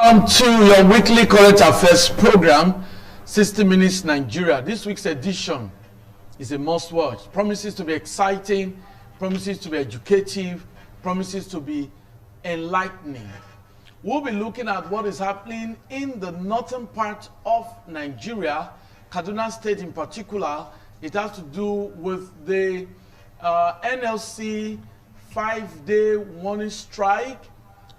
Welcome to your weekly current affairs program, 60 Minutes Nigeria. This week's edition is a must-watch. Promises to be exciting, promises to be educative, promises to be enlightening. We'll be looking at what is happening in the northern part of Nigeria, Kaduna State in particular. It has to do with the NLC 5-day warning strike,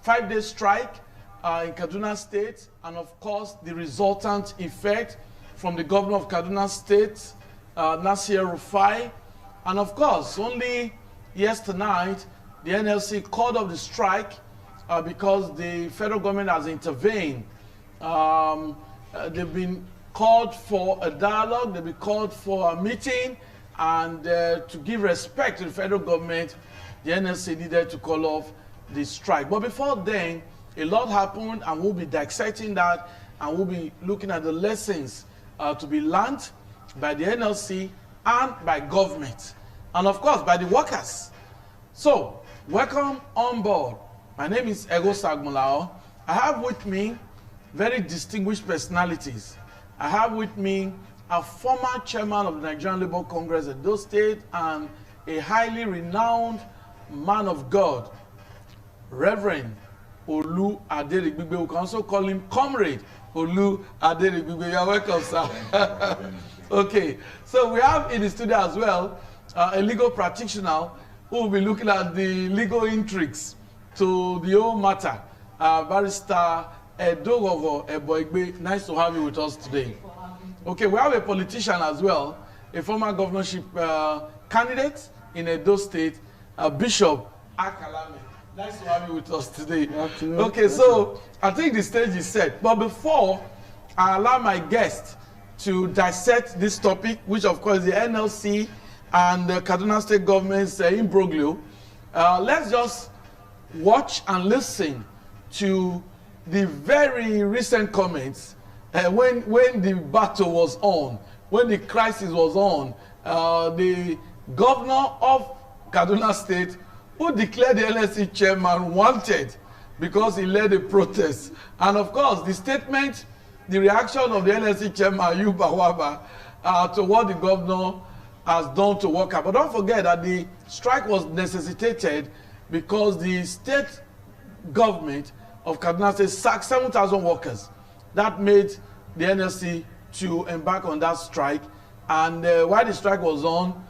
5-day strike in Kaduna State, and of course the resultant effect from the governor of Kaduna State, Nasir Rufai. And of course, only yesterday, the NLC called off the strike because the federal government has intervened. They've been called for a dialogue, they've been called for a meeting, and to give respect to the federal government, the NLC needed to call off the strike. But before then, a lot happened, and we'll be dissecting that, and we'll be looking at the lessons to be learned by the NLC and by government, and of course by the workers. So, welcome on board. My name is Ego Sagmulao. I have with me very distinguished personalities. I have with me a former chairman of the Nigerian Labour Congress at Edo State and a highly renowned man of God, Reverend Olu Aderigbigbe. We can also call him Comrade Olu Aderigbigbe. You're welcome, sir. Okay, so we have in the studio as well a legal practitioner who will be looking at the legal intrigues to the whole matter. Barrister Edogogo Eboigbe, nice to have you with us today. Okay, we have a politician as well, a former governorship candidate in Edo State, Bishop Akalame. Nice to have you with us today. Okay, so I think the stage is set. But before I allow my guest to dissect this topic, which of course is the NLC and the Kaduna State government's Imbroglio, let's just watch and listen to the very recent comments when the battle was on, when the crisis was on. The governor of Kaduna State, who declared the NLC chairman wanted because he led a protest. And of course, the statement, the reaction of the NLC chairman, Ayub Awaba, to what the governor has done to workers. But don't forget that the strike was necessitated because the state government of Kaduna State sacked 7,000 workers. That made the NLC to embark on that strike. And while the strike was on,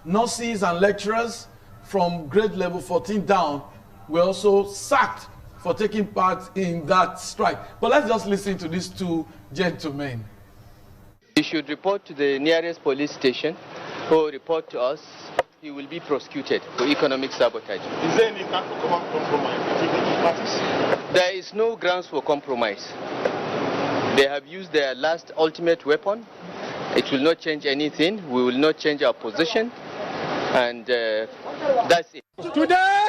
nurses and lecturers from grade level 14 down were also sacked for taking part in that strike. But let's just listen to these two gentlemen. He should report to the nearest police station or report to us. He will be prosecuted for economic sabotage. Is there any kind of compromise between the parties? There is no grounds for compromise. They have used their last ultimate weapon. It will not change anything. We will not change our position. And that's it. Today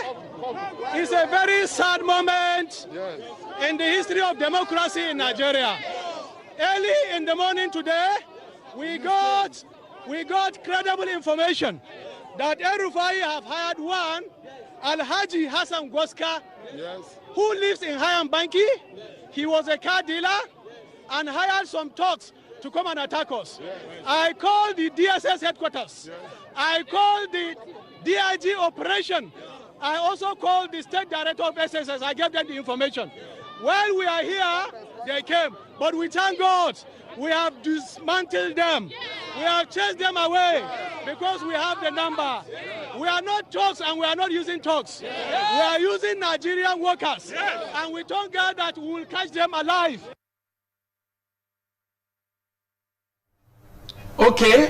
is a very sad moment in the history of democracy in Nigeria. Early in the morning today, we got credible information that El-Rufai have hired one Alhaji Hassan Goska, who lives in Hayam Banki. He was a car dealer and hired some thugs to come and attack us. I called the DSS headquarters. I called the DIG operation. I also called the state director of SSS. I gave them the information. While we are here, they came. But we thank God, we have dismantled them. We have chased them away because we have the number. We are not thugs and we are not using thugs. We are using Nigerian workers. And we thank God that we will catch them alive. Okay,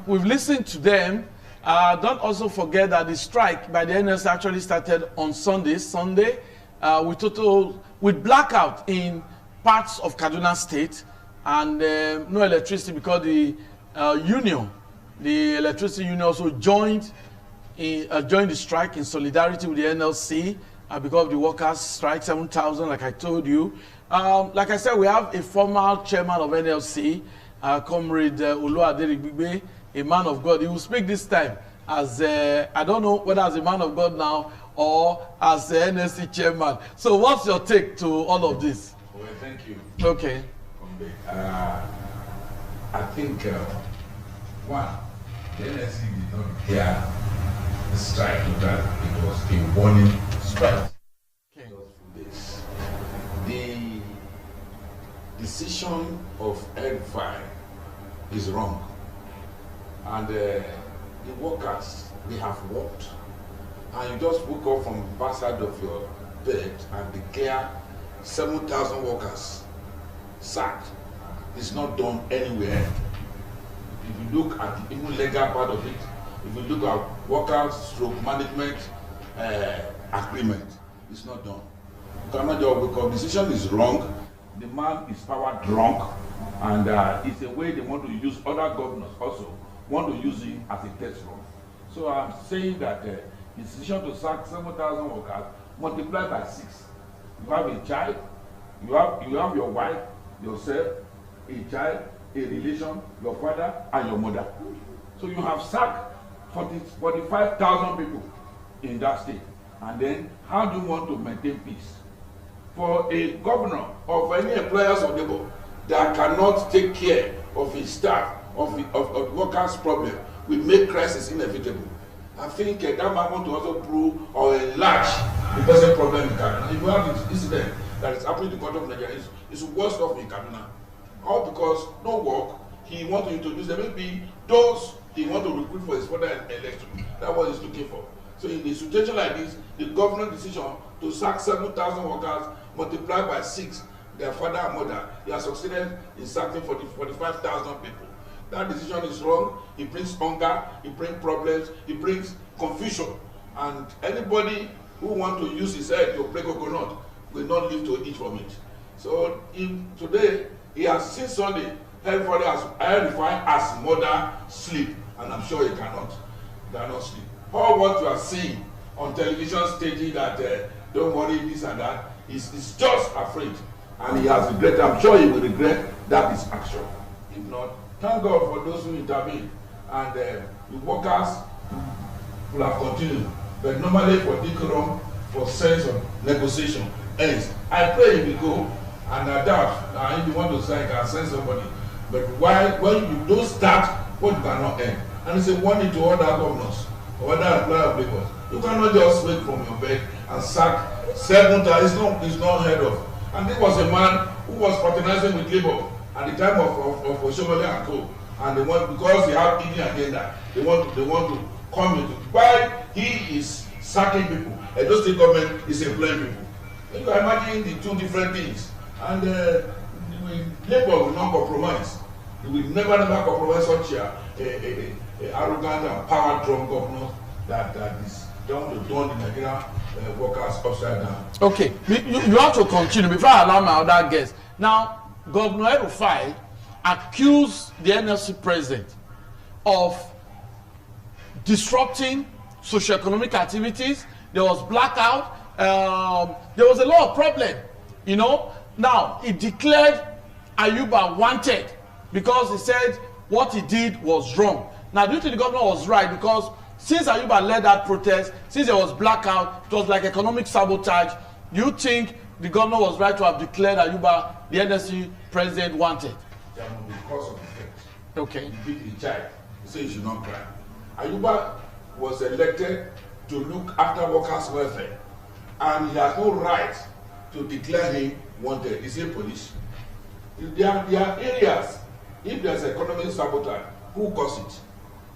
we've listened to them. Don't also forget that the strike by the NLC actually started on Sunday, with blackout in parts of Kaduna State and no electricity because the electricity union also joined the strike in solidarity with the NLC because of the workers' strike, 7,000, like I told you. Like I said, we have a former chairman of NLC, Comrade Olu Aderigbigbe, a man of God. He will speak this time as, I don't know whether as a man of God now or as the NSC chairman. So what's your take to all of this? Well, thank you. Okay. I think, one, the NSC did not declare the strike that it was a warning strike. Okay. The decision of El-Rufai is wrong. And the workers, they have worked. And you just woke up from the backside of your bed and declare 7,000 workers sacked. It's not done anywhere. If you look at the even legal part of it, if you look at workers stroke management agreement, it's not done. The decision is wrong. The man is power drunk, and it's a way they want to use other governors also want to use it as a test run. So I'm saying that the decision to sack 7,000 workers multiplied by 6. You have a child, you have your wife, yourself, a child, a relation, your father, and your mother. So you have sacked 45,000 people in that state. And then how do you want to maintain peace? For a governor of any employers of labor that cannot take care of his staff, of workers' problem, will make crisis inevitable. I think that man want to also prove or enlarge the present problem in Kaduna. If you have this incident that is happening in the country of Nigeria, it's worse off in Kaduna. All because no work, he want to introduce them. Maybe those he want to recruit for his further election. That's what he's looking for. So in a situation like this, the government decision to sack 7,000 workers multiplied by 6, their father and mother, he has succeeded in sacking 45,000 people. That decision is wrong. It brings hunger, it brings problems, it brings confusion. And anybody who wants to use his head to play coconut will not live to eat from it. So today, he has since Sunday, everybody has identified as mother sleep, and I'm sure he cannot sleep. All what you are seeing on television stating that don't worry, this and that, is just afraid. And he has regret. I'm sure he will regret that is action. If not, thank God for those who intervene. And the workers will have continued. But normally for decorum, for sense of negotiation, ends. I pray he will go, and I doubt, if you want to say, I can send somebody. But when you don't start, what you cannot end? And it's a warning to other governors, or other employer of labor. You cannot just wake from your bed and sack 7,000. It's not heard of. And this was a man who was fraternizing with labor at the time of Oshomole and Co. And they want, because they have hidden agenda, they want to come into why he is sacking people. And those state government is employing people. You can imagine the two different things. And labor will not compromise. They will never compromise such a arrogant and power drunk governor that is down to turn the Nigerian workers upside down. Okay, you have to continue before I allow my other guests. Now, Governor El-Rufai accused the NLC president of disrupting socioeconomic activities. There was blackout. There was a lot of problem, you know. Now, he declared Ayuba wanted because he said what he did was wrong. Now, do you think the governor was right? Because since Ayuba led that protest, since there was blackout, it was like economic sabotage. Do you think the governor was right to have declared Ayuba the NSC president wanted? There will be cause of effect. Okay. He beat the child. He said you should not cry. Ayuba was elected to look after workers' welfare, and he has no right to declare him wanted. Is he police? There are areas, if there's economic sabotage, who caused it?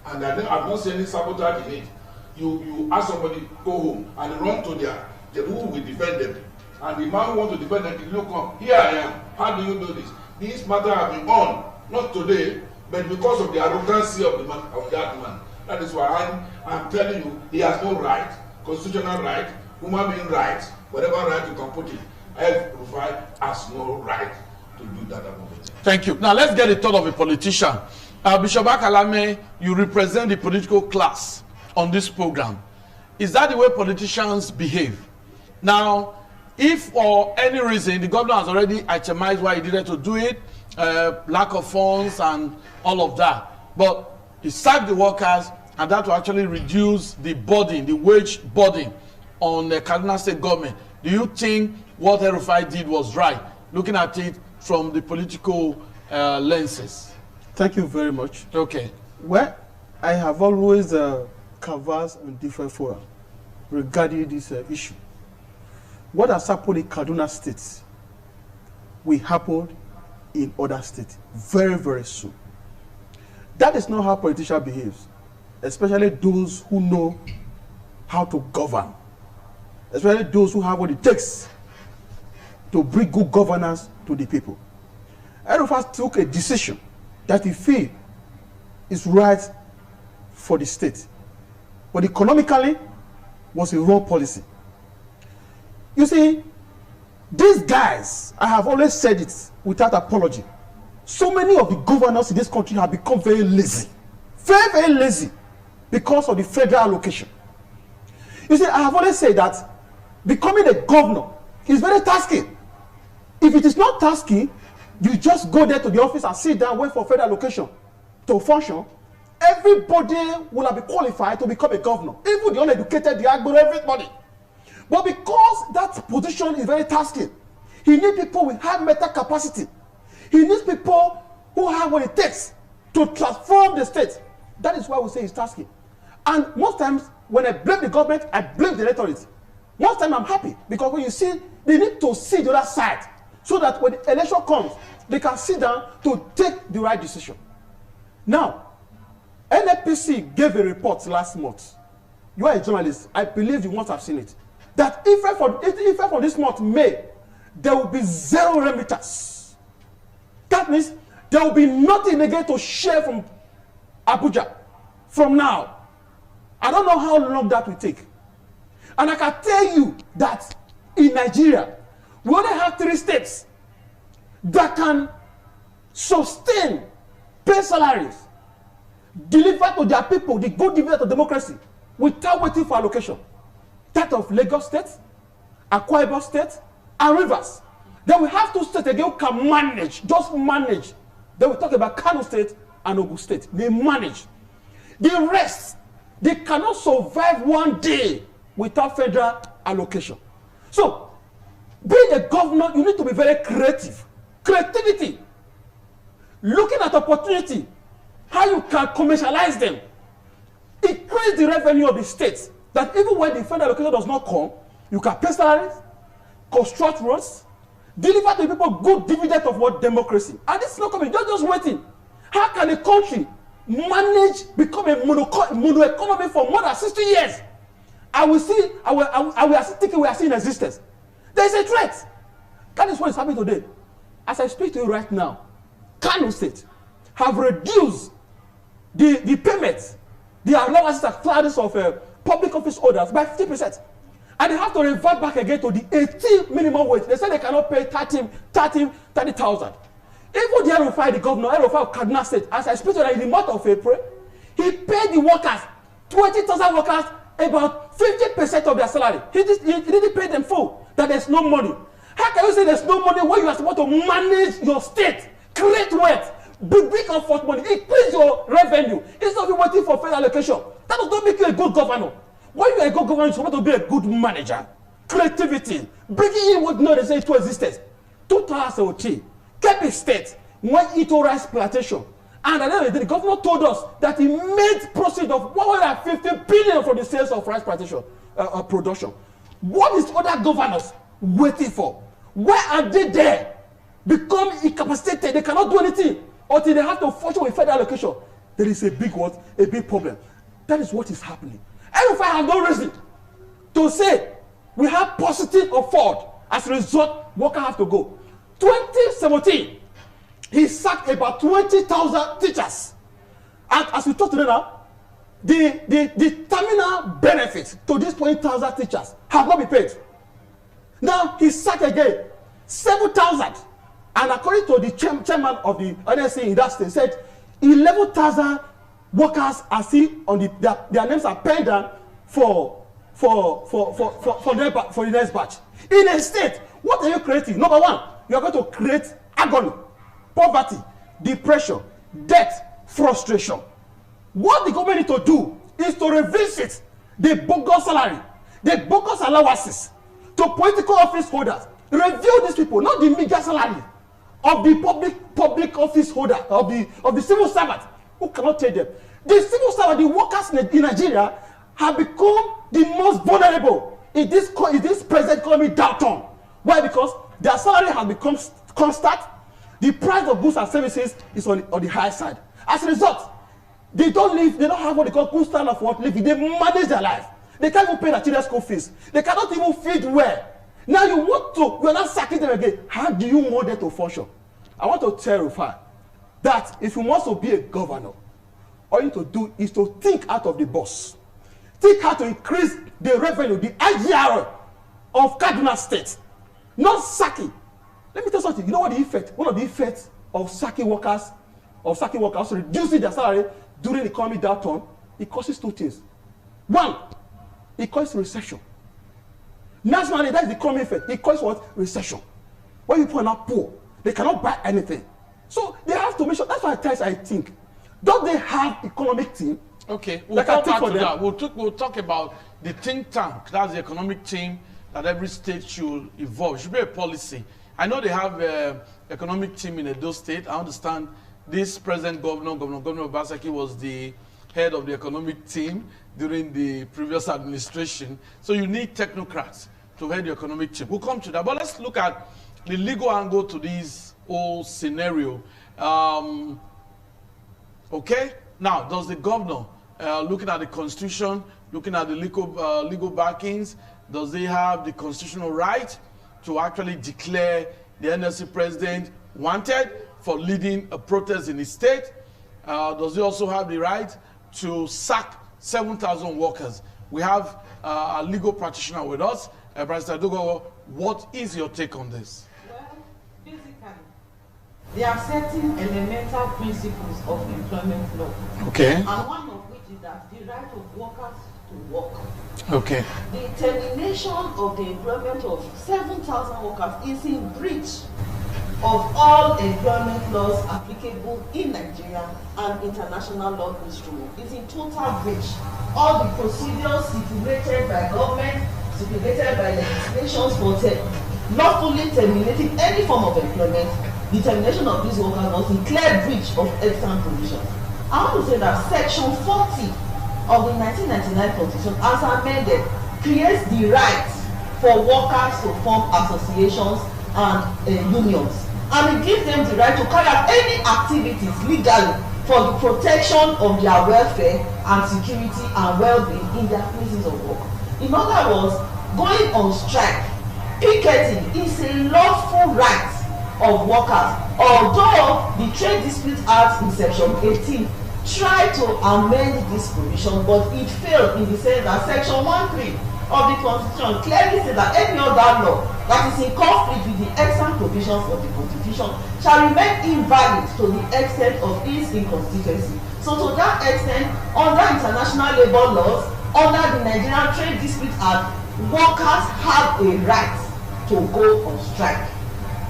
And I've not seen any sabotage in it. You ask somebody, go home, and run to who will defend them. And the man who wants to defend them, look up, here I am. How do you do this? This matter has been on, not today, but because of the arrogancy of that man. That is why I'm telling you, he has no right, constitutional right, human being right, whatever right you can put it. El-Rufai has no right to do that above it. Thank you. Now let's get the thought of a politician. Bishop Akalame, you represent the political class on this program. Is that the way politicians behave? Now, if for any reason the governor has already itemized why he needed to do it, lack of funds and all of that, but he sacked the workers, and that will actually reduce the burden, the wage burden on the Kaduna State government. Do you think what El-Rufai did was right, looking at it from the political lenses? Thank you very much. Okay. Well, I have always canvassed on different fora regarding this issue. What has happened in Kaduna State will happen in other states very, very soon. That is not how politicians behave, especially those who know how to govern, especially those who have what it takes to bring good governance to the people. El-Rufai took a decision that he feels is right for the state, but economically was a wrong policy. You see, these guys, I have always said it without apology, so many of the governors in this country have become very lazy, very, very lazy, because of the federal allocation. You see, I have always said that becoming a governor is very tasking. If it is not tasking, you just go there to the office and sit down, wait for federal allocation to function. Everybody will have been qualified to become a governor, even the uneducated, the agbo, everybody. But because that position is very tasking, he needs people with high mental capacity. He needs people who have what it takes to transform the state. That is why we say it's tasking. And most times, when I blame the government, I blame the electorate. Most times I'm happy, because when you see, they need to see the other side, so that when the election comes, they can sit down to take the right decision. Now, NFPC gave a report last month. You are a journalist. I believe you must have seen it. That if from this month, May, there will be 0 remittance. That means there will be nothing again to share from Abuja from now. I don't know how long that will take. And I can tell you that in Nigeria, we only have 3 states that can sustain, pay salaries, deliver to their people the good dividend of democracy without waiting for allocation. That of Lagos State, Akwa Ibom State, and Rivers. Then we have 2 states again who can manage, just manage. Then we talk about Kano State and Ogun State. They manage. The rest, they cannot survive one day without federal allocation. So, being a governor, you need to be very creative. Creativity. Looking at opportunity, how you can commercialize them. Increase the revenue of the state. That even when the federal allocation does not come, you can pay salaries, construct roads, deliver to people good dividend of what democracy. And this is not coming, just waiting. How can a country manage become a mono economy for more than 60 years? I will see, I will thinking we are seeing existence. There is a threat. That is what is happening today. As I speak to you right now, Kano State have reduced the payments, the allowances and classes of public office holders by 50%. And they have to revert back again to the 18 minimum wage. They say they cannot pay 30,000. Even the El-Rufai, the governor, El-Rufai of Kaduna State, as I speak to them in the month of April, he paid the workers, 20,000 workers, about 50% of their salary. He didn't pay them full, that there's no money. How can you say there's no money when you are supposed to manage your state, create wealth, bring comfort money, increase your revenue, instead of you waiting for federal allocation? That does not make you a good governor. When you are a good governor, you're supposed to be a good manager. Creativity, bringing in what no they say to existence. 2018, Kebbi State went into rice plantation. And at the end of the day, the governor told us that he made proceeds of 150 billion from the sales of rice plantation production. What is other governors waiting for? Where are they there? Become incapacitated. They cannot do anything until they have to function with federal allocation. There is a big what? A big problem. That is what is happening. El-Rufai have no reason to say we have positive or fraud. As a result, workers have to go. 2017, he sacked about 20,000 teachers. And as we talk today now, the terminal benefits to these 20,000 teachers have not been paid. Now, he sacked again 7,000. And according to the chairman of the NSC in that state, said 11,000 workers are still on their names are pending for the next batch. In a state, what are you creating? Number one, you are going to create agony, poverty, depression, debt, frustration. What the government need to do is to revisit the bogus salary. the bogus allowances to political office holders. Review these people, not the media salary of the public office holder, of the civil servant who cannot take them. The civil servant, the workers in Nigeria have become the most vulnerable in this present economic downturn. Why? Because their salary has become constant. The price of goods and services is on the high side. As a result, they don't have what they call good standard for living. They manage their life. They can't even pay their children's school fees. They cannot even feed well. Now you're not sacking them again. How do you want them to function? I want to tell Rufai that if you want to be a governor, all you need to do is to think out of the box. Think how to increase the revenue, the IGR of Kaduna State. Not sacking. Let me tell you something. You know what the effect? One of the effects of sacking workers, reducing their salary during the economic downturn, it causes two things. One, it causes recession. Nationally, that's the economic effect. It causes what? Recession. When people are not poor, they cannot buy anything. So they have to make sure. That's why I think. Don't they have economic team? Okay, we'll come back to that. We'll talk about the think tank. That's the economic team that every state should evolve. It should be a policy. I know they have economic team in Edo State. I understand this present Governor Obaseki was the head of the economic team during the previous administration. So you need technocrats to head the economic team. We'll come to that. But let's look at the legal angle to this whole scenario. Okay, now does the governor, looking at the constitution, looking at the legal backings, does he have the constitutional right to actually declare the NLC president wanted for leading a protest in his state? Does he also have the right to sack 7,000 workers? We have a legal practitioner with us. Barrister Dogo, what is your take on this? Well, basically, there are certain elemental principles of employment law. Okay. And one of which is that the right of workers to work. Okay. The termination of the employment of 7,000 workers is in breach of all employment laws applicable in Nigeria and international law instruments. It's in total breach. All the procedures stipulated by government, stipulated by legislations for lawfully terminating any form of employment, the termination of these workers was in clear breach of extant provisions. I want to say that Section 40 of the 1999 Constitution, as amended, creates the right for workers to form associations and unions. And it gives them the right to carry out any activities legally for the protection of their welfare and security and well-being in their places of work. In other words, going on strike, picketing is a lawful right of workers. Although the Trade Dispute Act in Section 18 tried to amend this provision, but it failed in the sense that Section 13 of the Constitution clearly says that any other law that is in conflict with the extant provisions of the Constitution shall remain invalid to the extent of its inconsistency. So to that extent, under international labor laws, under the Nigerian Trade Dispute Act, workers have a right to go on strike.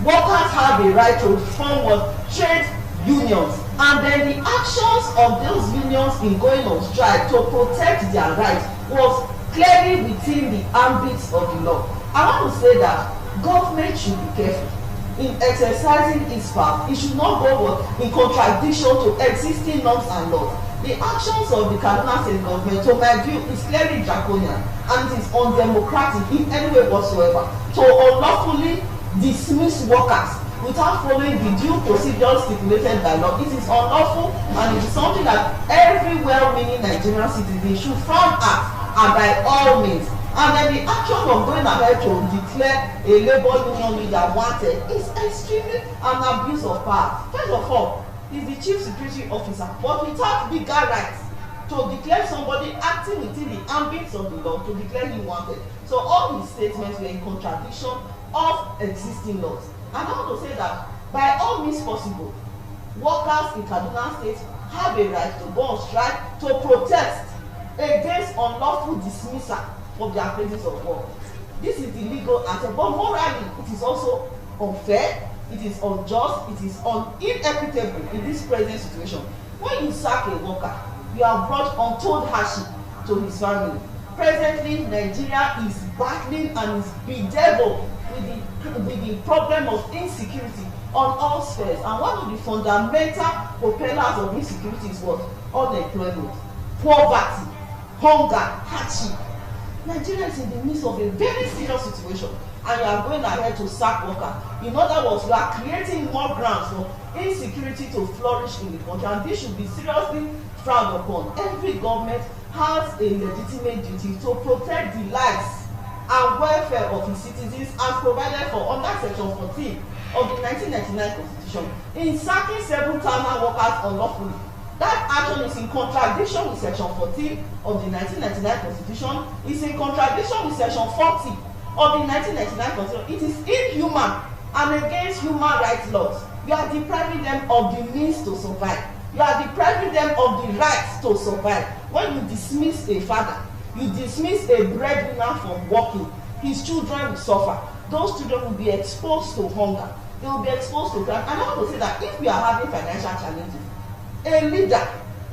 Workers have a right to form trade unions, and then the actions of those unions in going on strike to protect their rights was clearly within the ambit of the law. I want to say that government should be careful in exercising its power. It should not go in contradiction to existing norms and laws. The actions of the Kaduna State government, to my view, is clearly draconian and it is undemocratic in any way whatsoever to unlawfully dismiss workers without following the due procedures stipulated by law. It is unlawful and it is something that every well-meaning Nigerian citizen should frown at, and by all means. And then the action of going ahead to declare a labor union leader wanted is extremely an abuse of power. First of all, he's the chief security officer, but without legal rights to declare somebody acting within the ambit of the law to declare him wanted. So all his statements were in contradiction of existing laws. And I want to say that by all means possible, workers in Kaduna State have a right to go on strike to protest against unlawful dismissal of their places of work. This is the legal answer, but morally it is also unfair, it is unjust, it is inequitable in this present situation. When you sack a worker, you have brought untold hardship to his family. Presently, Nigeria is battling and is bedeviled with the problem of insecurity on all spheres. And one of the fundamental propellers of insecurity is what? Unemployment, poverty, hunger, hardship. Nigeria is in the midst of a very serious situation, and you are going ahead to sack workers. In other words, you are creating more grounds for insecurity to flourish in the country, and this should be seriously frowned upon. Every government has a legitimate duty to protect the lives and welfare of its citizens as provided for under Section 14 of the 1999 Constitution. In sacking 7,000 workers unlawfully, that action is in contradiction with Section 14 of the 1999 Constitution. It's in contradiction with Section 40 of the 1999 Constitution. It is inhuman and against human rights laws. You are depriving them of the means to survive. You are depriving them of the rights to survive. When you dismiss a father, you dismiss a breadwinner from working, his children will suffer. Those children will be exposed to hunger. They will be exposed to crime. And I want to say that if we are having financial challenges, a leader,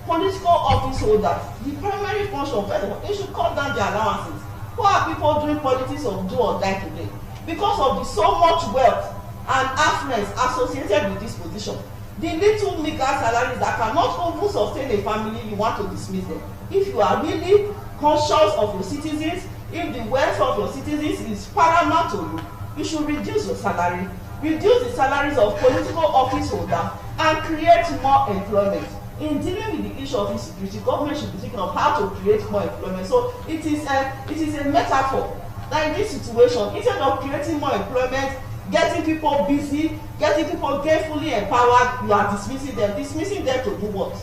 political office holder, the primary function, first of all, they should cut down their allowances. Who are people doing politics of do or die today? Because of the so much wealth and affluence associated with this position, the little meager salaries that cannot even sustain a family, you want to dismiss them. If you are really conscious of your citizens, if the welfare of your citizens is paramount to you, you should reduce your salary, reduce the salaries of political office holders, and create more employment. In dealing with the issue of insecurity, government should be thinking of how to create more employment. So it is a metaphor that in this situation, instead of creating more employment, getting people busy, getting people gainfully empowered, you are dismissing them to do what?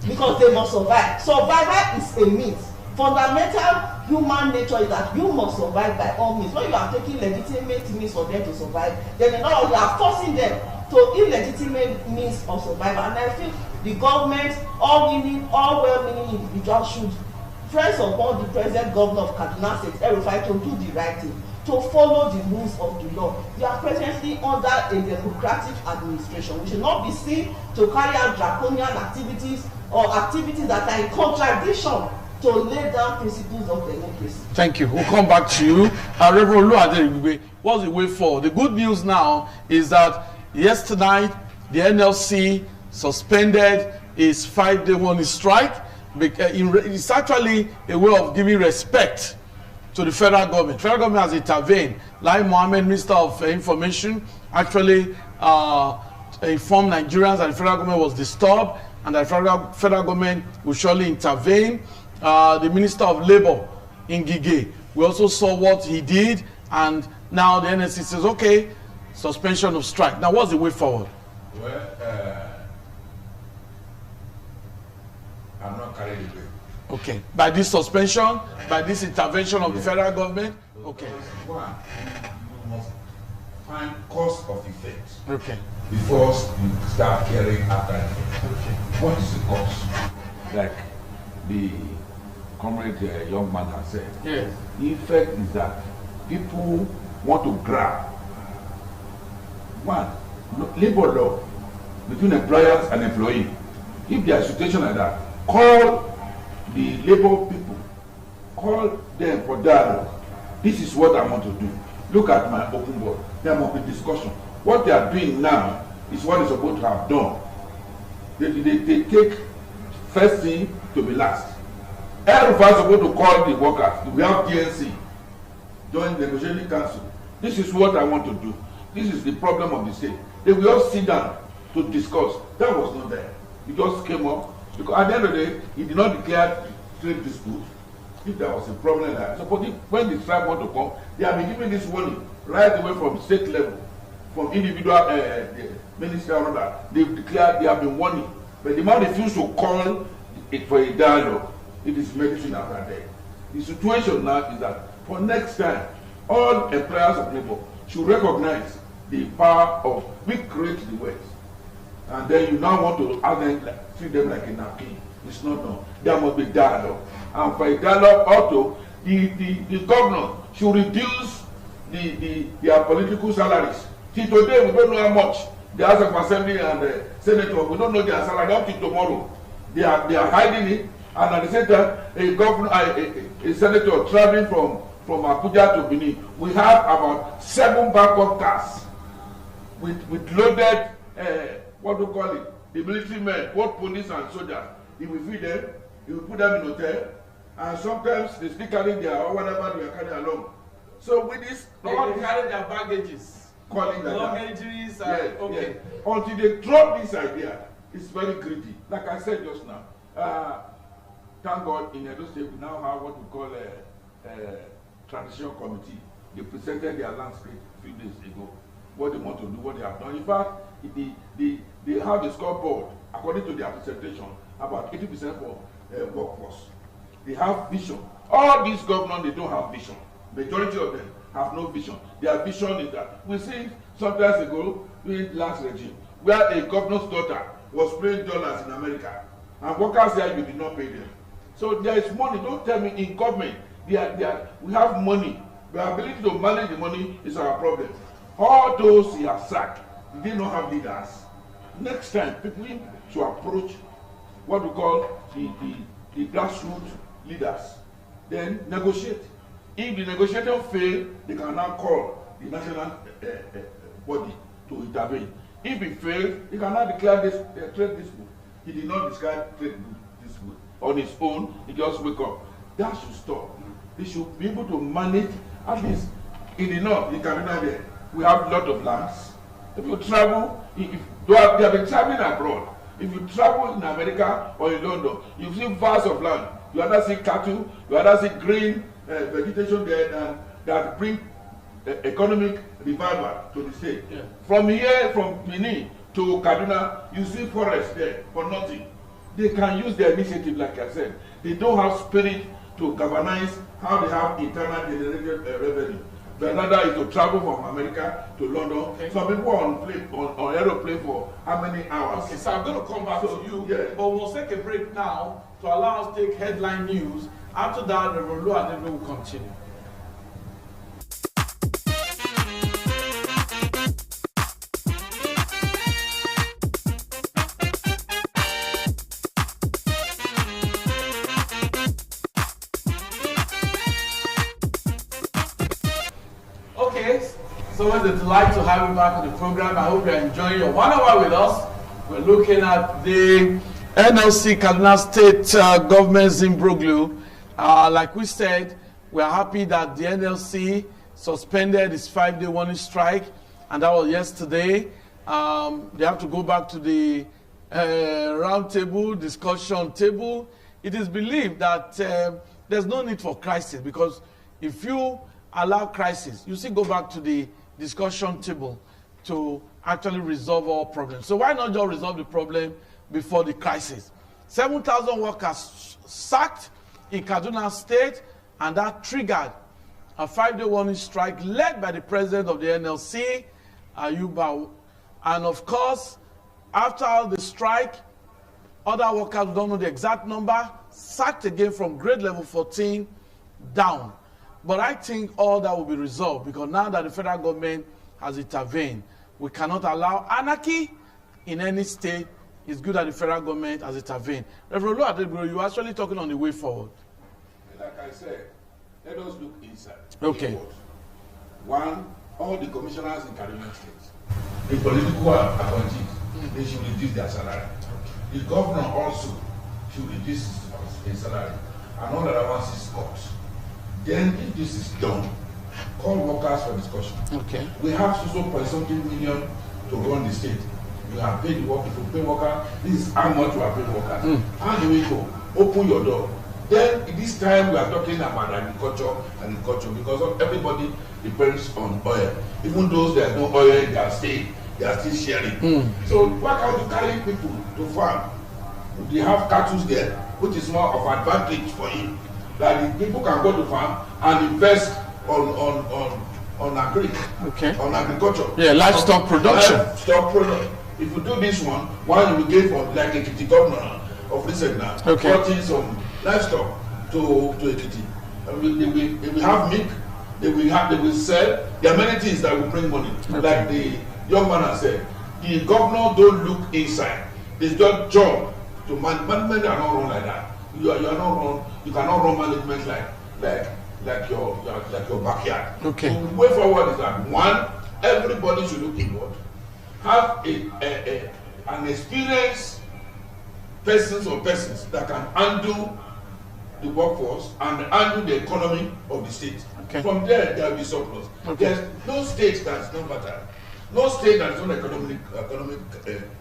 Because they must survive. Survival is a means. Fundamental human nature is that you must survive by all means. When you are taking legitimate means for them to survive, then in other words, you are forcing them to illegitimate means of survival. And I feel the government, all well-meaning individuals should press upon the present governor of Kaduna State, El-Rufai, to do the right thing, to follow the rules of the law. We are presently under a democratic administration. We should not be seen to carry out draconian activities or activities that are in contradiction to lay down principles of democracy. Thank you. We'll come back to you. Reverend Oluwade, what's the way forward? The good news now is that yesterday the NLC suspended its 5-day warning strike. It's actually a way of giving respect to the federal government. Federal government has intervened. Lai Mohammed, Minister of Information, actually informed Nigerians that the federal government was disturbed and that the federal government will surely intervene. The Minister of Labour in Gige, we also saw what he did, and now the NSC says, okay, suspension of strike. Now, what's the way forward? Well, I'm not carried away. Okay, by this suspension, by this intervention of the federal government? Okay. One, you must find cause of effect. Okay. Before you start caring after effect. Okay. What is the cause? Like the comrade young man has said. Yes. The effect is that people want to grab. One, labor law between employers and employee. If there is a situation like that, call the labor people, call them for dialogue. This is what I want to do. Look at my open board. There must be discussion. What they are doing now is what is supposed to have done. They take first thing to be last. El-Rufai is supposed to call the workers. We have DNC, Joint Negotiating Council. This is what I want to do. This is the problem of the state. They will all sit down to discuss. That was not there. It just came up. Because at the end of the day, he did not declare trade dispute. If there was a problem there, suppose when the strike want to come, they have been giving this warning right away from state level, from individual ministerial order. They've declared, they have been warning. But the man refused to call it for a dialogue. It is medicine after death. The situation now is that for next time, all employers of labor should recognize the power of we create the wealth. And then you now want to ask them, treat them like a napkin. It's not done. There must be dialogue. And for a dialogue also, the governor should reduce their political salaries. Till today, we don't know how much the House of Assembly and the Senator, we don't know their salary up till tomorrow. They are hiding it. And at the same time, a senator traveling from Abuja to Benin, we have about 7 backup cars with loaded, what do you call it, the military men, both police and soldiers. He will feed them, he will put them in hotel, and sometimes they still carry their or whatever they are carrying along. So with this, they carry their baggages. Calling like luggages, that. Okay. Yes. Until they drop this idea, it's very greedy. Like I said just now, thank God in Edo State we now have what we call a transition committee. They presented their landscape a few days ago, what they want to do, what they have done. In fact, they have a scoreboard according to their presentation about 80% for workforce. They have vision. All these governors, they don't have vision. Majority of them have no vision. Their vision is that we see sometimes ago during last regime where a governor's daughter was paying dollars in America and workers there, you did not pay them. So there is money. Don't tell me in government we have money. The ability to manage the money is our problem. All those he has sacked, they don't have leaders. Next time, people should approach what we call the grassroots leaders. Then negotiate. If the negotiation fails, they can now call the national body to intervene. If it fails, he can now declare this trade dispute. He did not describe trade dispute on his own. He just wake up. That should stop. They should be able to manage. At least in the north, in Kaduna, there we have a lot of lands. If you travel, they have been traveling abroad. If you travel in America or in London, you see vast of land. You either see cattle, you either see green vegetation there that bring economic revival to the state. Yeah. From here, from Benin to Kaduna, you see forest there for nothing. They can use their initiative, like I said. They don't have spirit to galvanize how they have internal generated revenue. The another is to travel from America to London. Okay. Some people are on aeroplane for how many hours? Okay, so I'm going to come back to you, yeah. But we'll take a break now to allow us to take headline news. After that, the Rolo and then will continue. Okay, so it's a delight to have you back on the program. I hope you're enjoying your 1 hour with us. We're looking at the NLC Kaduna State government's Imbroglio. Like we said, we are happy that the NLC suspended its 5-day warning strike, and that was yesterday. They have to go back to the round table, discussion table. It is believed that there's no need for crisis, because if you allow crisis, you still go back to the discussion table to actually resolve all problems. So why not just resolve the problem before the crisis? 7,000 workers sacked in Kaduna State, and that triggered a 5-day warning strike led by the president of the NLC, Ayuba. And of course, after the strike, other workers, don't know the exact number, sacked again from grade level 14 down. But I think all that will be resolved, because now that the federal government has intervened, we cannot allow anarchy in any state. It's good that the federal government has intervened. Reverend Oluwadebro, you're actually talking on the way forward. Like I said, let us look inside. Okay. One, all the commissioners in Kaduna State, the political appointees, they should reduce their salary. The governor also should reduce his salary, and all the allowances cut. Then, if this is done, call workers for discussion. Okay. We have something million to run the state. You have paid the work. If you pay worker, this is how much you are paying workers. How do we go? Open your door. Then this time we are talking about agriculture, because everybody depends on oil. Even those that no oil in their state, they are still sharing. So why can't you carry people to farm? They have cattle there, which is more of advantage for him. That the people can go to farm and invest on agriculture. Yeah, livestock production. Livestock production. If you do this one you will get from like Ekiti governor of recent now, brought some livestock to Ekiti. They will have milk, they will sell. There are many things that will bring money. Like the young man has said, the governor don't look inside. It's just job to management are not run like that. You cannot run management like your backyard. Okay. So the way forward is that one, everybody should look inward, have an experienced persons that can handle the workforce and handle the economy of the state. Okay. From there will be surplus. Okay. There's no state that is not better. No state that is not economic.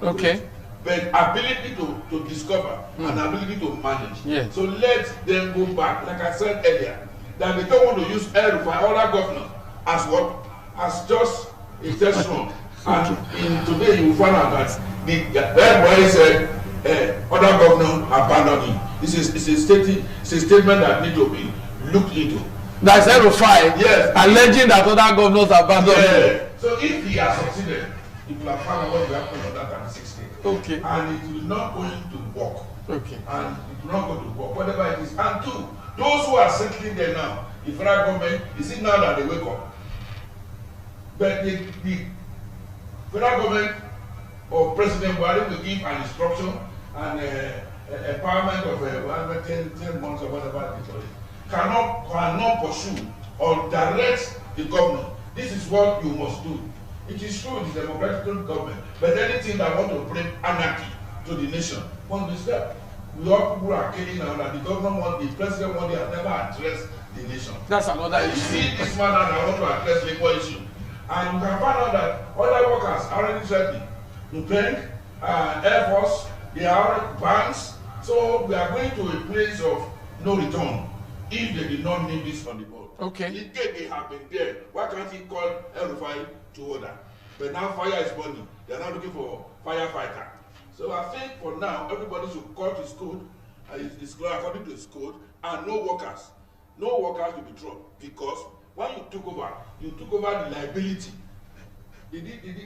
Okay. But ability to discover and ability to manage. Yes. So let them go back. Like I said earlier, that they don't want to use El-Rufai, other governors, as what? As just a test run. And today you will find out that everybody said other governors abandoned him. It's a statement that needs to be looked into. That's El-Rufai, yes, alleging that other governors abandoned him. So if he has succeeded, it will have found out what will happen on that 36 days. Okay. And it will not going to work. Okay. And it will not go to work, whatever it is. And two, those who are settling there now, the federal government, is it now that they wake up? But the federal government or President Buhari will give an instruction and empowerment of 10 months or whatever it is. Cannot pursue or direct the government. This is what you must do. It is true, it's a democratic government, but anything that want to bring anarchy to the nation must be stopped. We all people are killing now that the president has never addressed the nation. That's another issue. You see this man that want to address labor issue, and you can find out that other workers are already threatening to bank, Air Force, they are banks. So we are going to a place of no return if they did not name this on the board. Okay. In case they have been there, why can't he call El-Rufai to order? But now fire is burning. They are now looking for firefighter. So I think for now, everybody should cut his code, his code according to his code, and no workers. No workers will be dropped, because when you took over the liability.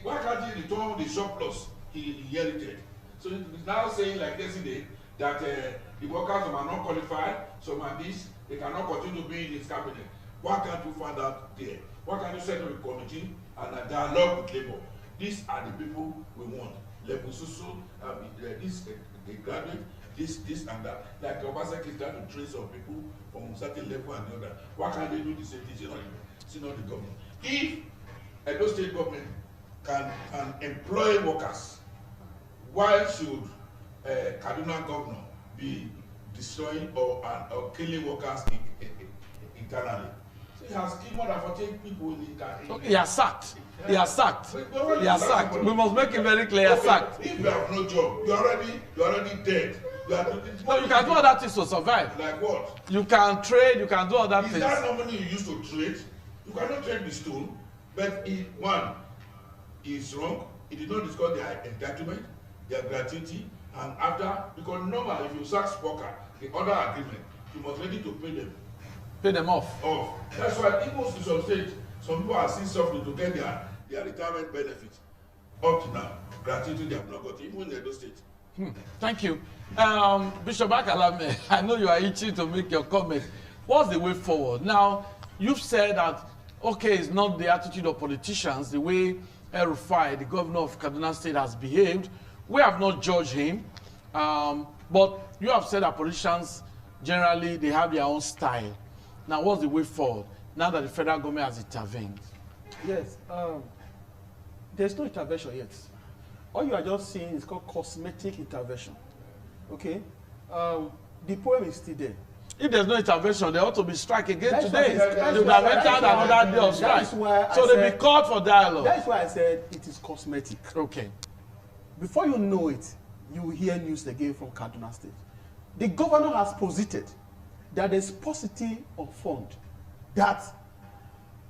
Why can't he return the surplus he inherited? So he's now saying, like yesterday, that the workers are not qualified, some are this, they cannot continue to be in his cabinet. Why can't you find out there? Why can't you set up a committee and a dialogue with labor? These are the people we want. Level Susu, this graduate, this and that. Like Obaseki is trying to train some people from certain level and the other. Why can't they do the same thing? It's not the government. If Edo State government can employ workers, why should Kaduna governor be destroying or killing workers internally? So he has killed more than 48 people in the He has sacked. He has sacked. He has sacked. We must make it very clear. He has sacked. If you have no job, you're already dead. No, you can do other things to survive. Like what? You can trade. You can do other things. Is that not money you used to trade? You cannot trade with stone. But one is wrong. He did not discuss their entitlement, their gratuity, and after, because normal, if you sack worker, the other agreement, you must ready to pay them. Pay them off. That's why even to some stage, some people are still suffering to get their retirement benefits. Up to now, gratuity they have not got, even in Edo State. Thank you. Bishop Akalame, I know you are itching to make your comment. What's the way forward? Now, you've said that, okay, it's not the attitude of politicians, the way El-Rufai, the governor of Kaduna State, has behaved. We have not judged him, but you have said that politicians, generally, they have their own style. Now, what's the way forward, now that the federal government has intervened? Yes, there's no intervention yet. All you are just seeing is called cosmetic intervention. Okay? The problem is still there. If there's no intervention, there ought to be strike again That's today. They would why- have entered another day of strike. So they be called for dialogue. That's why I said it is cosmetic. Okay. Before you know it, you will hear news again from Kaduna State. The governor has posited that there's paucity of fund, that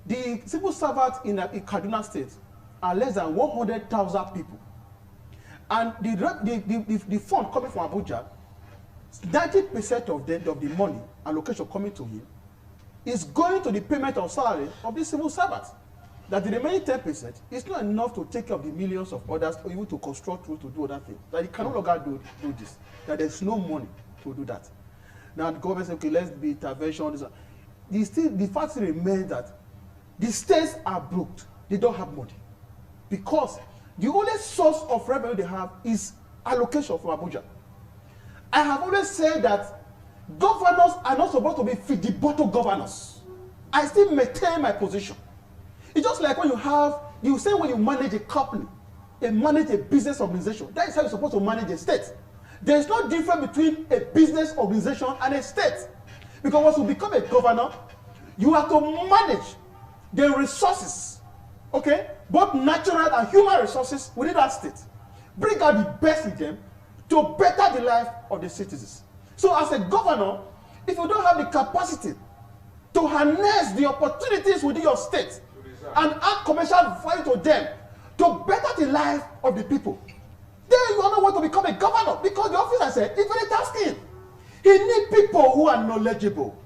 the civil servants in Kaduna State are less than 100,000 people. And the fund coming from Abuja, 90% of the money allocation coming to him is going to the payment of salary of the civil servants. That the remaining 10% is not enough to take care of the millions of others, or even to construct roads, to do other things. That he can no longer do this. That there's no money to do that. Now the government says, okay, let's be intervention. The fact remains that the states are broke. They don't have money. Because the only source of revenue they have is allocation from Abuja. I have always said that Governors are not supposed to be feed-the-bottle governors. I still maintain my position. It's just like when you say when you manage a company, you manage a business organization. That is how you're supposed to manage a state. There is no difference between a business organization and a state. Because once you become a governor, you have to manage the resources, okay, both natural and human resources within that state. Bring out the best in them to better the life of the citizens. So as a governor, if you don't have the capacity to harness the opportunities within your state and add commercial value to them to better the life of the people, then you are not going to become a governor, because the officer said it's very tasking. He needs people who are knowledgeable.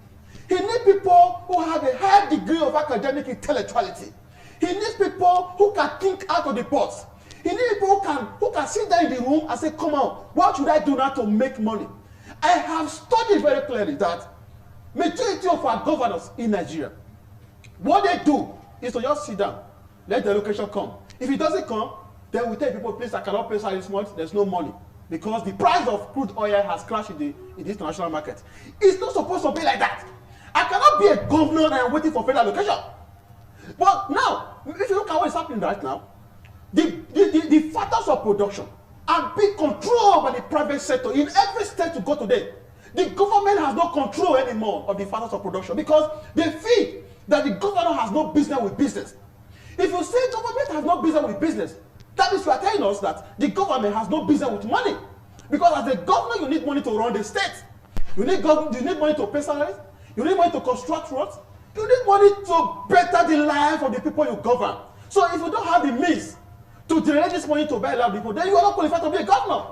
He needs people who have a high degree of academic intellectuality. He needs people who can think out of the box. He needs people who can sit down in the room and say, come on, what should I do now to make money? I have studied very clearly that majority of our governors in Nigeria, what they do is to just sit down, let the allocation come. If it doesn't come, then we tell people, please, I cannot pay salary this month, there's no money. Because the price of crude oil has crashed in the international market. It's not supposed to be like that. I cannot be a governor and I'm waiting for federal allocation. But now, if you look at what is happening right now, the factors of production are being controlled by the private sector in every state to go today. The government has no control anymore of the factors of production because they feel that the governor has no business with business. If you say government has no business with business, that means you are telling us that the government has no business with money. Because as a governor, you need money to run the state. You need money to pay salaries. You need money to construct roads. You need money to better the life of the people you govern. So if you don't have the means to generate this money to better the life of people, then you are not qualified to be a governor.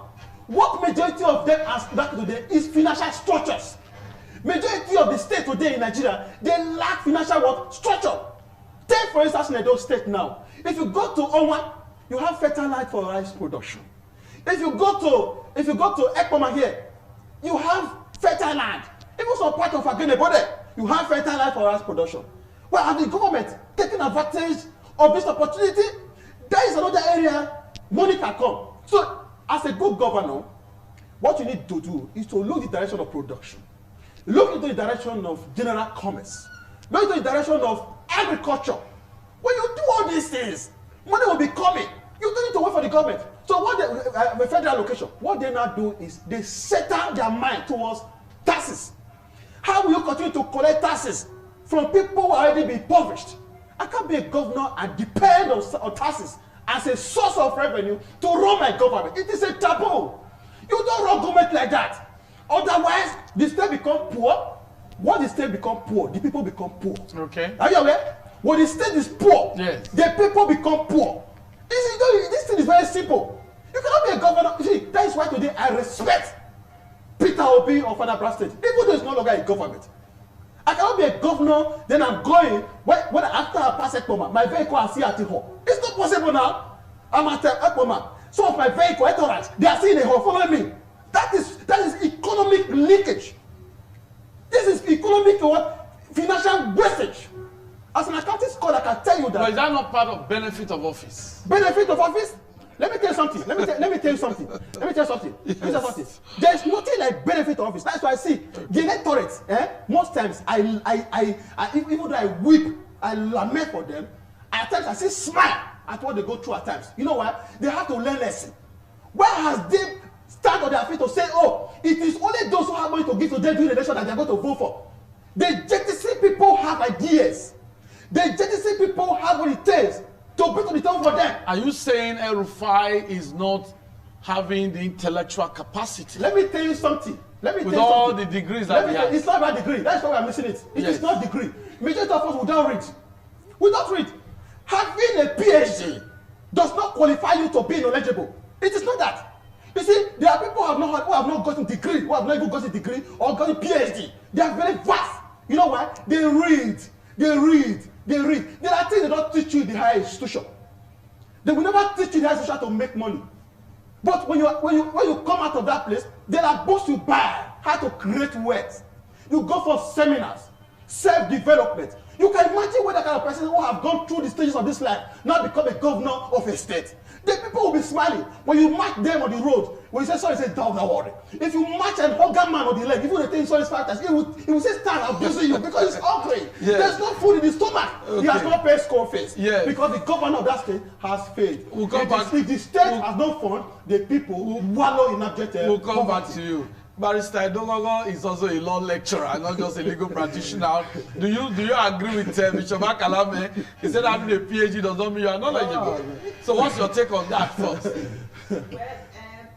What majority of them lack today is financial structures. Majority of the states today in Nigeria, they lack financial structure. Take for instance in Edo State now. If you go to Onwa, you have fertile land for rice production. If you go to Ekpoma here, you have fertile land. Even some part of Agenebode, you have fertile land for rice production. Well, have the government taken advantage of this opportunity? There is another area money can come. So, as a good governor, what you need to do is to look the direction of production. Look into the direction of general commerce. Look into the direction of agriculture. When you do all these things, money will be coming. You don't need to wait for the government. So what the federal allocation, what they now do is they settle their mind towards taxes. How will you continue to collect taxes from people who are already be impoverished? I can't be a governor and depend on taxes as a source of revenue to run my government. It is a taboo. You don't run government like that. Otherwise, the state become poor. When the state become poor, the people become poor. Okay. Are you aware? When the state is poor, yes, the people become poor. This thing is very simple. You cannot be a governor. You see, that is why today I respect Peter Obi of Anambra State, even though it's no longer a government. I cannot be a governor, then I'm going, when after I pass Ekpoma, my vehicle I see at the hall. It's not possible now. I'm at Ekpoma. Some of my vehicle, they are seeing the hall following me. That is economic leakage. This is economic what? Financial wastage. As an accounting scholar, I can tell you that. But is that not part of benefit of office? Benefit of office? Let me tell you something. Let me tell you something. There is nothing like benefit of office. That's why I see the electorate. Most times, even though I weep, I lament for them. At times, I see smile at what they go through. At times, you know why? They have to learn lesson. Where has they stand on their feet to say, "Oh, it is only those who have money to give to them during the election that they are going to vote for"? The JTC people have ideas. The JTC people have what it takes to bring to the table for them. Are you saying El-Rufai is not having the intellectual capacity? Let me tell you something. With all the degrees that he has. It's not about degree. That's why I'm missing it. It is not degree. Majority of us will not read. We don't read. Having a PhD does not qualify you to be knowledgeable. It is not that. You see, there are people who have not gotten degree, who have not even gotten degree or gotten PhD. They are very vast. You know why? They read. There are things they don't teach you in the higher institution. They will never teach you in the higher institution to make money. But when you come out of that place, there are books you buy how to create wealth. You go for seminars, self-development. You can imagine what that kind of person who have gone through the stages of this life now become a governor of a state. The people will be smiling when you mark them on the road. When you say sorry, say don't worry. If you match an organ man on the leg, if you think sorry 5 times, he will say stand abusing you because he's hungry. Yes. There's no food in his stomach. Okay. He has not paid school fees. Yes. Because the governor of that state has failed. We'll come back. If the state has not fund, the people wallow in abject We'll come poverty. back to you. Barrister Idogogo is also a law lecturer, not just a legal practitioner. Do you agree with Bishop Akalame? He said having a PhD does not mean you are knowledgeable. So what's your take on that first? Well,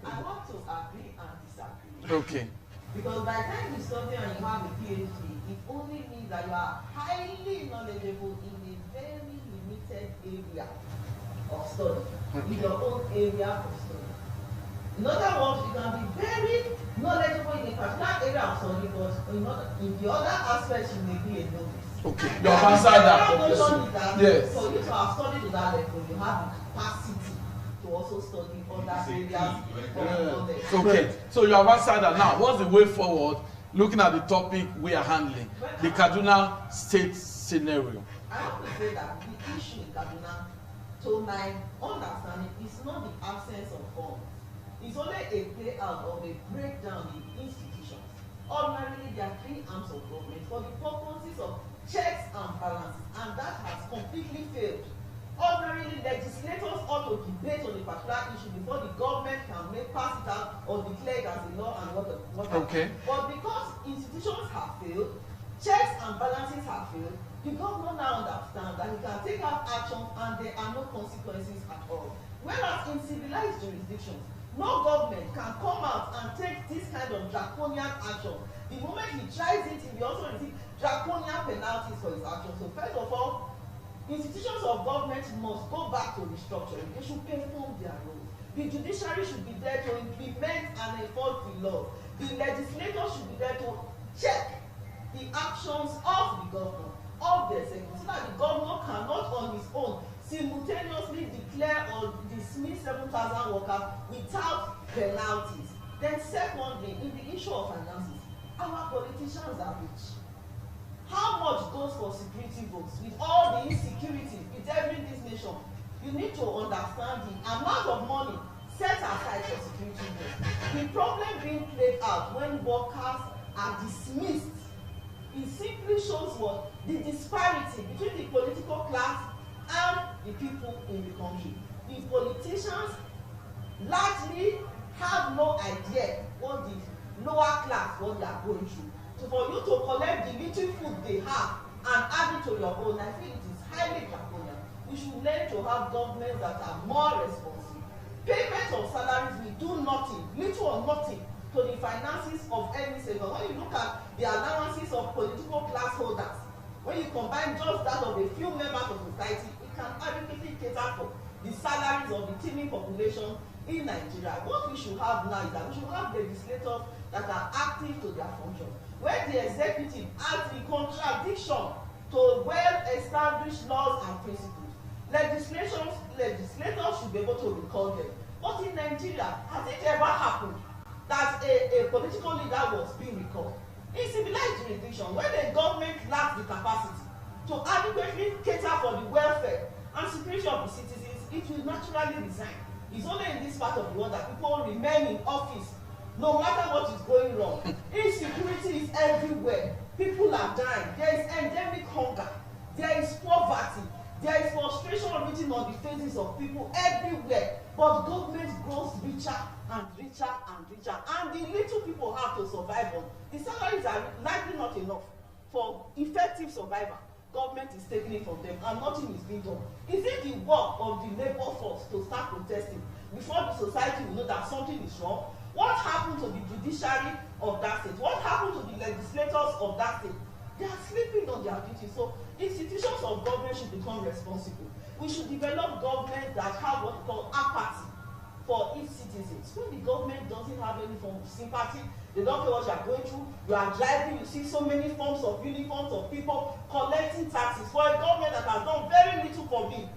I want to agree and disagree. Okay. Because by the time you study and you have a PhD, it only means that you are highly knowledgeable in a very limited area of study, in your own area of study. In other words, you can be very knowledgeable in a particular area of study, but in the other aspects you may be a novice. Okay. You have answered that. Yes. For you to have studied to that level, you have the capacity to also study other areas of knowledge. Okay. So you have answered that. Now, what's the way forward? Looking at the topic we are handling, the Kaduna state scenario. I have to say that the issue in Kaduna, to my understanding, is not the absence of funds. It's only a play out of a breakdown in institutions. Ordinarily, there are 3 arms of government for the purposes of checks and balances, and that has completely failed. Ordinarily, legislators ought to debate on a particular issue before the government can pass it out or declare it as a law and what. Okay. But because institutions have failed, checks and balances have failed, the government now understands that he can take out actions and there are no consequences at all. Whereas in civilized jurisdictions, no government can come out and take this kind of draconian action. The moment he tries it, he will also receive draconian penalties for his action. So first of all, institutions of government must go back to restructuring. They should perform their role. The judiciary should be there to implement and enforce the law. The legislators should be there to check the actions of the governor, of the executive, so that the governor cannot on his own simultaneously declare or dismiss 7,000 workers without penalties. Then secondly, in the issue of finances, our politicians are rich. How much goes for security votes? With all the insecurity bedeviling this nation, you need to understand the amount of money set aside for security votes. The problem being played out when workers are dismissed, it simply shows what the disparity between the political class and the people in the country. The politicians largely have no idea what the lower class, what they are going through. So for you to collect the little food they have and add it to your own, I think it is highly draconian. We should learn to have governments that are more responsive. Payment of salaries will do nothing, little or nothing, to the finances of any sector. When you look at the allowances of political class holders, when you combine just that of a few members of society, it can adequately cater for the salaries of the teeming population in Nigeria. What we should have now is that we should have legislators that are active to their function. When the executive acts in contradiction to well-established laws and principles, legislators should be able to recall them. But in Nigeria, has it ever happened that a political leader was being recalled? In civilized jurisdiction, when the government lacks the capacity to adequately cater for the welfare and security of the citizens, it will naturally resign. It's only in this part of the world that people remain in office no matter what is going wrong. Insecurity is everywhere. People are dying. There is endemic hunger. There is poverty. There is frustration written on the faces of people everywhere. But government grows richer and richer and richer. And the little people have to survive on. The salaries are likely not enough for effective survival. Government is taking it from them and nothing is being done. Is it the work of the labor force to start protesting before the society will know that something is wrong? What happened to the judiciary of that state? What happened to the legislators of that state? They are sleeping on their duty. So institutions of government should become responsible. We should develop governments that have what we call apathy for its citizens. When the government doesn't have any form of sympathy, they don't care what you are going through. You are driving, you see so many forms of uniforms of people collecting taxes for a government that has done very little for me.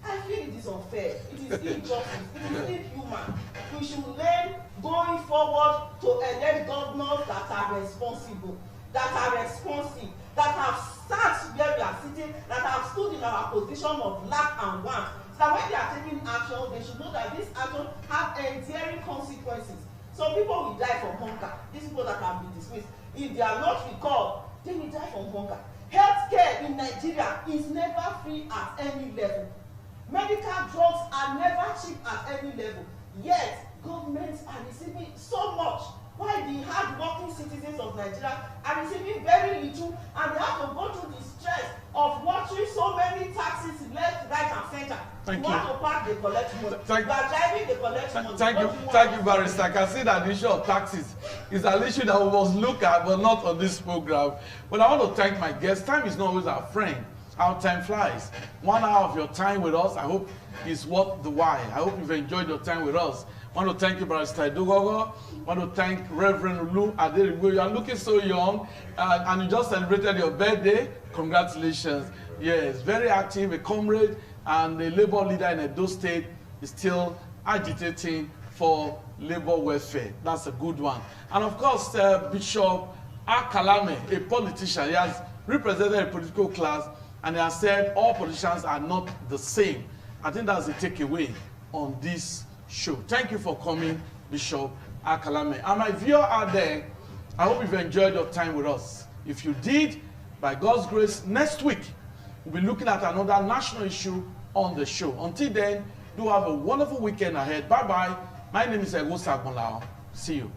I feel it is unfair. It is injustice. It is inhuman. We should learn going forward to elect governors that are responsible, that are responsive, that have sat where we are sitting, that have stood in our position of lack and want, so that when they are taking action, they should know that this action have enduring consequences. Some people will die from hunger. These people that can be dismissed, if they are not recalled, they will die from hunger. Healthcare in Nigeria is never free at any level. Medical drugs are never cheap at any level. Yet, governments are receiving so much, while the hard-working citizens of Nigeria are receiving very little, and they have to go through the stress of watching so many taxes left, right, and center. Thank you. You Want to park, they collect money. Thank you are driving, they collect money. Thank you, Barrister. I can see that the issue of taxes is an issue that we must look at, but not on this program. But I want to thank my guests. Time is not always our friend. How time flies. 1 hour of your time with us, I hope, is worth the while. I hope you've enjoyed your time with us. I want to thank you, Barrister Idogogo. I want to thank Reverend Ulu Aderigbo. You are looking so young, and you just celebrated your birthday. Congratulations. Yes, very active, a comrade, and a labor leader in Edo State is still agitating for labor welfare. That's a good one. And of course, Bishop Akalame, a politician, he has represented a political class, and he has said all politicians are not the same. I think that's the takeaway on this show. Thank you for coming, Bishop Akalame. And my viewer out there, I hope you've enjoyed your time with us. If you did, by God's grace, next week, we'll be looking at another national issue on the show. Until then, do have a wonderful weekend ahead. Bye-bye. My name is Ego Sagbonlao. See you.